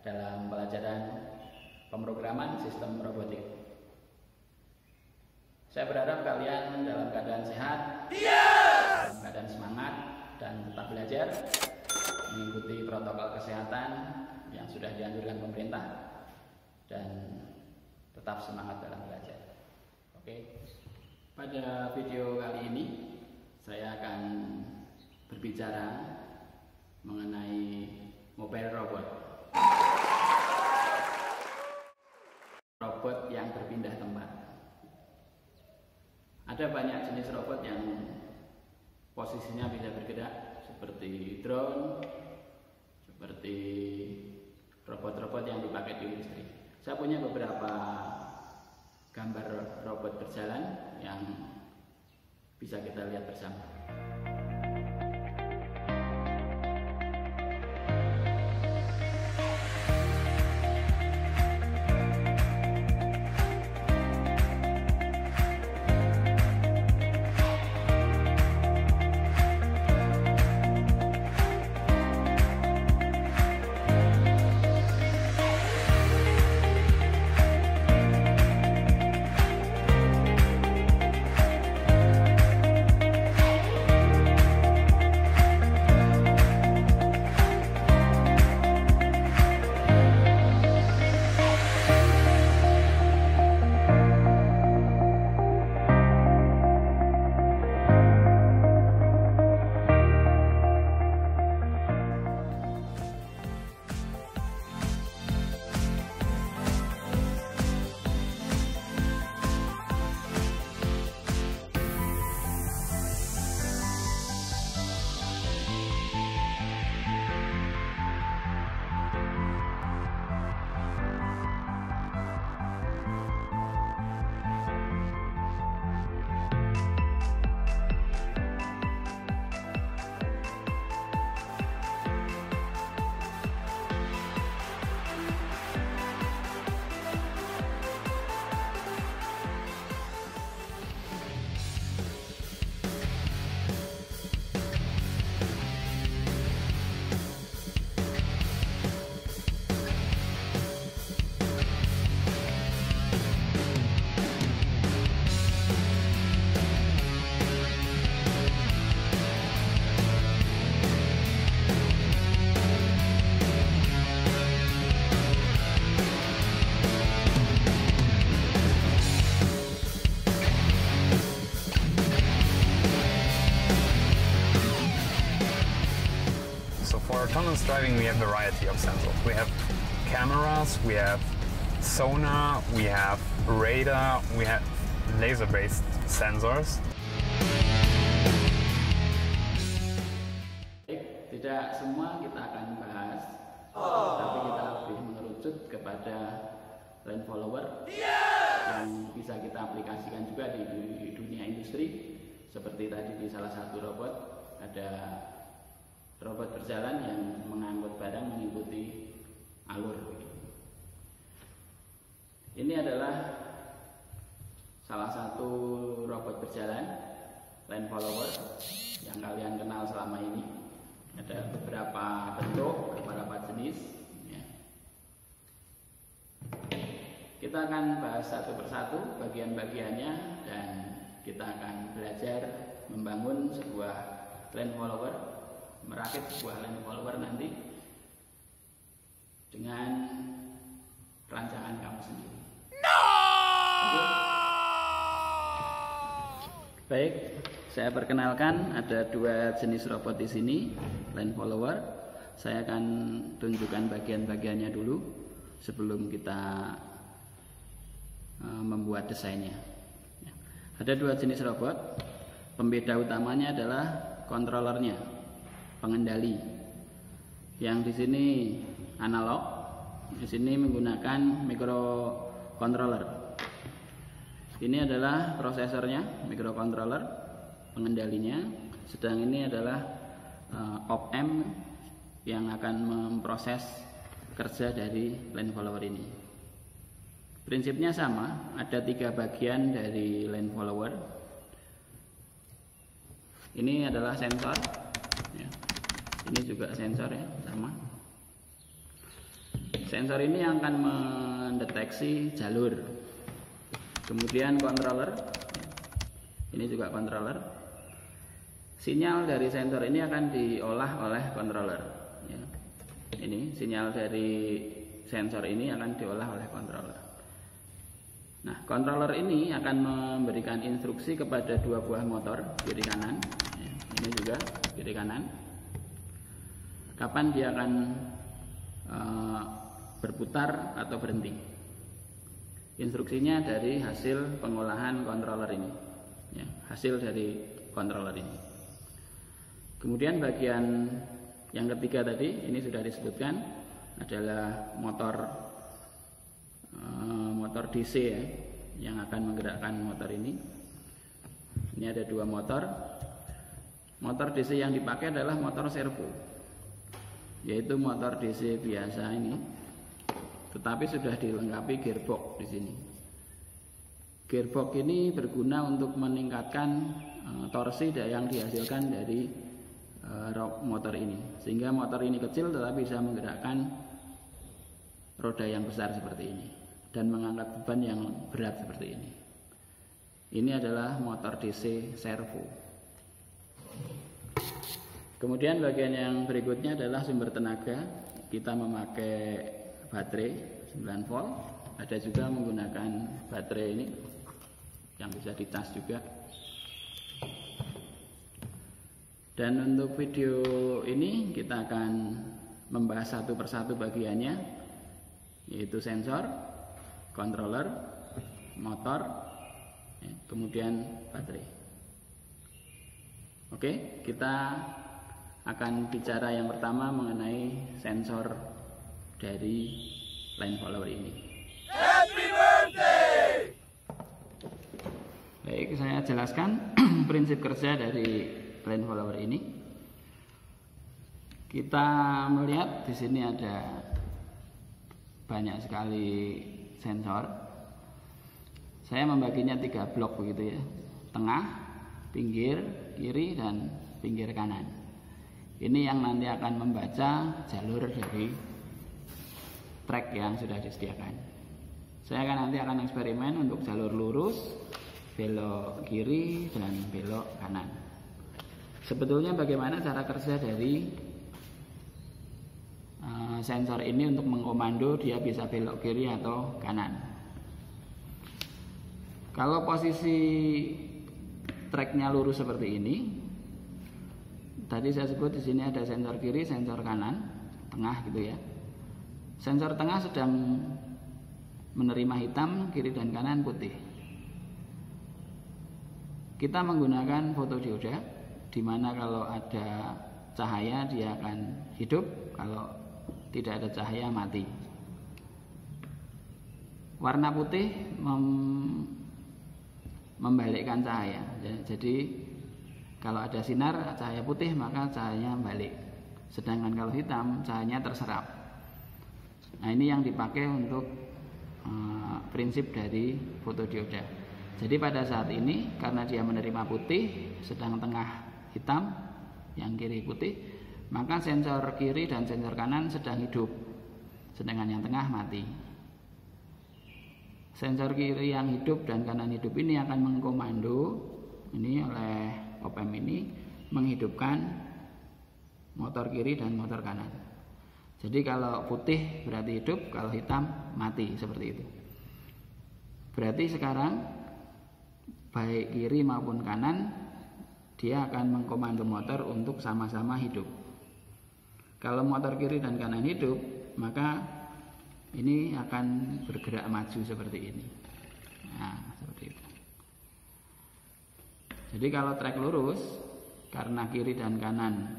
dalam pelajaran pemrograman sistem robotik. Saya berharap kalian dalam keadaan sehat, dalam keadaan semangat, dan tetap belajar mengikuti protokol kesehatan yang sudah dianjurkan pemerintah, dan tetap semangat dalam belajar. Oke, pada video kali ini saya akan berbicara mengenai mobile robot. Robot yang berpindah tempat. Ada banyak jenis robot yang posisinya bisa bergerak, seperti drone, seperti robot-robot yang dipakai di industri. Saya punya beberapa gambar robot berjalan yang bisa kita lihat bersama. For autonomous driving, we have a variety of sensors. We have cameras, we have sonar, we have radar, we have laser-based sensors. Tidak semua kita akan bahas, tapi kita lebih mengerucut kepada line follower yang bisa kita aplikasikan juga di dunia industri. Seperti tadi di salah satu robot ada robot berjalan yang mengangkut barang mengikuti alur. Ini adalah salah satu robot berjalan line follower yang kalian kenal selama ini. Ada beberapa bentuk, beberapa jenis ya. Kita akan bahas satu persatu bagian-bagiannya, dan kita akan belajar membangun sebuah line follower, merakit sebuah line follower nanti dengan rancangan kamu sendiri. Oke? Baik, saya perkenalkan ada dua jenis robot di sini, line follower. Saya akan tunjukkan bagian-bagiannya dulu sebelum kita membuat desainnya. Ada dua jenis robot. Pembeda utamanya adalah kontrolernya, pengendali. Yang di sini analog, di sini menggunakan microcontroller. Ini adalah prosesornya, microcontroller, pengendalinya. Sedang ini adalah op-amp yang akan memproses kerja dari line follower ini. Prinsipnya sama, ada 3 bagian dari line follower. Ini adalah sensor, ya. Ini juga sensor ya, sama. sensor ini akan mendeteksi jalur. Kemudian controller, ini juga controller. Sinyal dari sensor ini akan diolah oleh controller. Ya. Ini sinyal dari sensor ini akan diolah oleh controller. Nah, controller ini akan memberikan instruksi kepada dua buah motor kiri kanan. Ya, ini juga kiri kanan. Kapan dia akan berputar atau berhenti. Instruksinya dari hasil pengolahan controller ini. Ya, hasil dari controller ini. Kemudian bagian yang ketiga tadi, ini sudah disebutkan, adalah motor DC ya, yang akan menggerakkan motor ini. Ini ada dua motor. Motor DC yang dipakai adalah motor servo, yaitu motor DC biasa ini, tetapi sudah dilengkapi gearbox di sini. Gearbox ini berguna untuk meningkatkan torsi yang dihasilkan dari motor ini, sehingga motor ini kecil tetapi bisa menggerakkan roda yang besar seperti ini dan mengangkat beban yang berat seperti ini. Ini adalah motor DC servo. Kemudian bagian yang berikutnya adalah sumber tenaga. Kita memakai baterai 9 volt, ada juga menggunakan baterai ini yang bisa dicas juga. Dan untuk video ini kita akan membahas satu persatu bagiannya, yaitu sensor, controller, motor, kemudian baterai. Oke, kita akan bicara yang pertama mengenai sensor dari line follower ini. Happy birthday! Baik, saya jelaskan prinsip kerja dari line follower ini. Kita melihat di sini ada banyak sekali sensor. Saya membaginya 3 blok begitu ya. Tengah, pinggir, kiri, dan pinggir kanan. Ini yang nanti akan membaca jalur dari trek yang sudah disediakan. Saya nanti akan eksperimen untuk jalur lurus, belok kiri, dan belok kanan. Sebetulnya bagaimana cara kerja dari sensor ini untuk mengkomando dia bisa belok kiri atau kanan. Kalau posisi treknya lurus seperti ini, tadi saya sebut di sini ada sensor kiri, sensor kanan, tengah gitu ya. Sensor tengah sedang menerima hitam, kiri dan kanan putih. Kita menggunakan fotodioda, di mana kalau ada cahaya dia akan hidup, kalau tidak ada cahaya mati. Warna putih membalikkan cahaya. Jadi kalau ada sinar cahaya putih maka cahayanya balik. Sedangkan kalau hitam cahayanya terserap. Nah, ini yang dipakai untuk prinsip dari fotodioda. Jadi pada saat ini karena dia menerima putih, sedang tengah hitam, yang kiri putih, maka sensor kiri dan sensor kanan sedang hidup, sedangkan yang tengah mati. Sensor kiri yang hidup dan kanan hidup ini akan mengkomando ini oleh op-amp ini menghidupkan motor kiri dan motor kanan. Jadi kalau putih berarti hidup, kalau hitam mati, seperti itu. Berarti sekarang baik kiri maupun kanan dia akan mengkomando motor untuk sama-sama hidup. Kalau motor kiri dan kanan hidup, maka ini akan bergerak maju seperti ini. Nah, seperti itu. Jadi kalau trek lurus, karena kiri dan kanan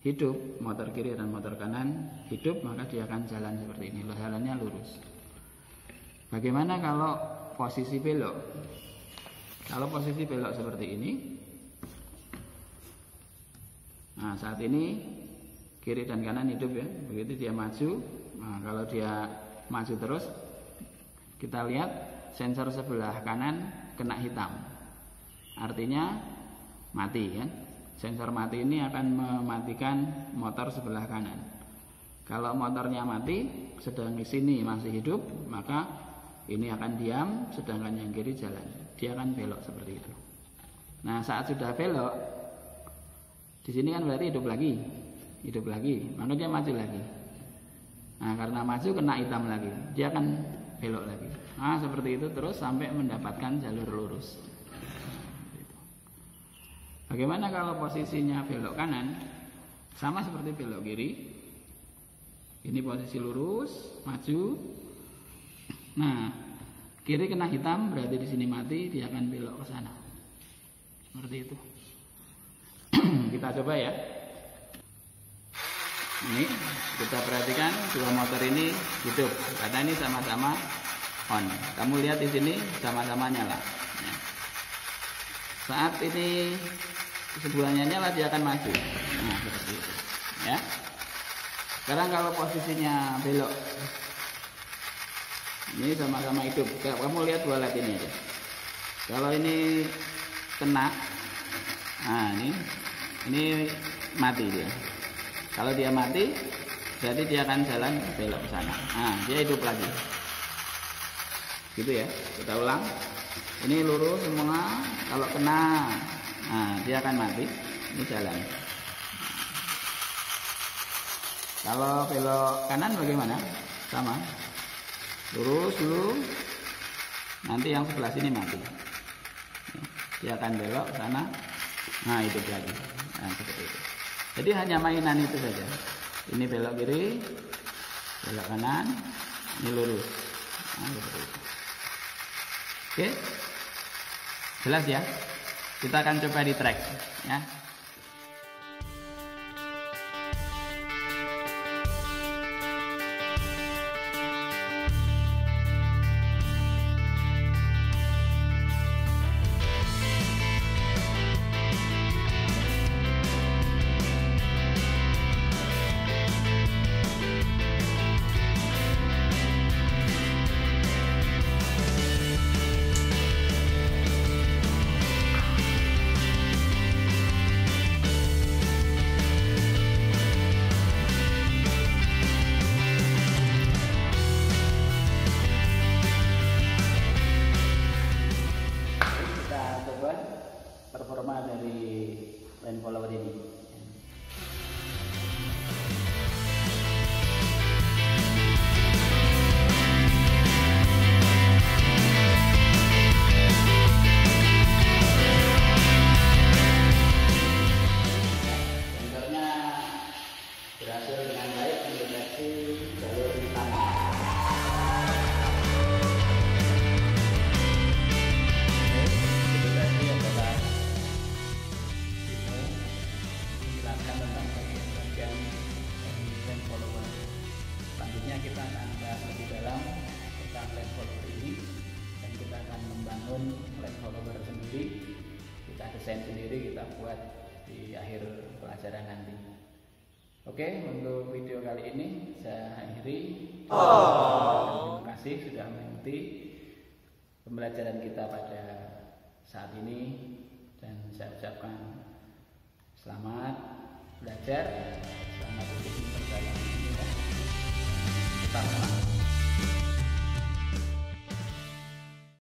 hidup, motor kiri dan motor kanan hidup, maka dia akan jalan seperti ini. Jalannya lurus. Bagaimana kalau posisi belok? Kalau posisi belok seperti ini, nah saat ini kiri dan kanan hidup ya, begitu dia maju. Nah, kalau dia maju terus, kita lihat sensor sebelah kanan kena hitam, artinya mati kan. Sensor mati ini akan mematikan motor sebelah kanan. Kalau motornya mati, sedang di sini masih hidup, maka ini akan diam, sedangkan yang kiri jalan. Dia akan belok seperti itu. Nah, saat sudah belok, di sini kan berarti hidup lagi, maka dia maju lagi. Nah, karena maju kena hitam lagi, dia akan belok lagi. Nah, seperti itu terus sampai mendapatkan jalur lurus. Bagaimana kalau posisinya belok kanan? Sama seperti belok kiri. Ini posisi lurus, maju. Nah, kiri kena hitam berarti di sini mati, dia akan belok ke sana. Seperti itu. Kita coba ya. Ini kita perhatikan dua motor ini hidup karena ini sama-sama on. Kamu lihat di sini sama-sama nyala. Nah, saat ini keduanya nyala dia akan maju. Nah, seperti itu. Ya. Sekarang kalau posisinya belok, ini sama-sama hidup. Kamu lihat dua led ini aja. Kalau ini kena, nah ini mati dia. Kalau dia mati, berarti dia akan jalan belok ke sana. Nah, dia hidup lagi. Gitu ya. Kita ulang. Ini lurus semua. Kalau kena, nah dia akan mati. Ini jalan. Kalau belok kanan bagaimana? Sama. Lurus dulu. Nanti yang sebelah sini mati. Dia akan belok ke sana. Nah, hidup lagi. Nah, seperti itu. Jadi hanya mainan itu saja. Ini belok kiri, belok kanan, ini lurus. Nah, seperti itu. Oke. Jelas ya? Kita akan coba di track ya. Performa dari line follower ini. Sensornya berhasil dengan baik mendeteksi jalur hitam. Selanjutnya kita akan bahas lebih dalam tentang line follower ini dan kita akan membangun line follower sendiri, kita desain sendiri, kita buat di akhir pelajaran nanti. Oke, untuk video kali ini saya akhiri. Terima kasih sudah mengikuti pembelajaran kita pada saat ini dan saya ucapkan selamat belajar, selamat berjalan. Tetap semangat.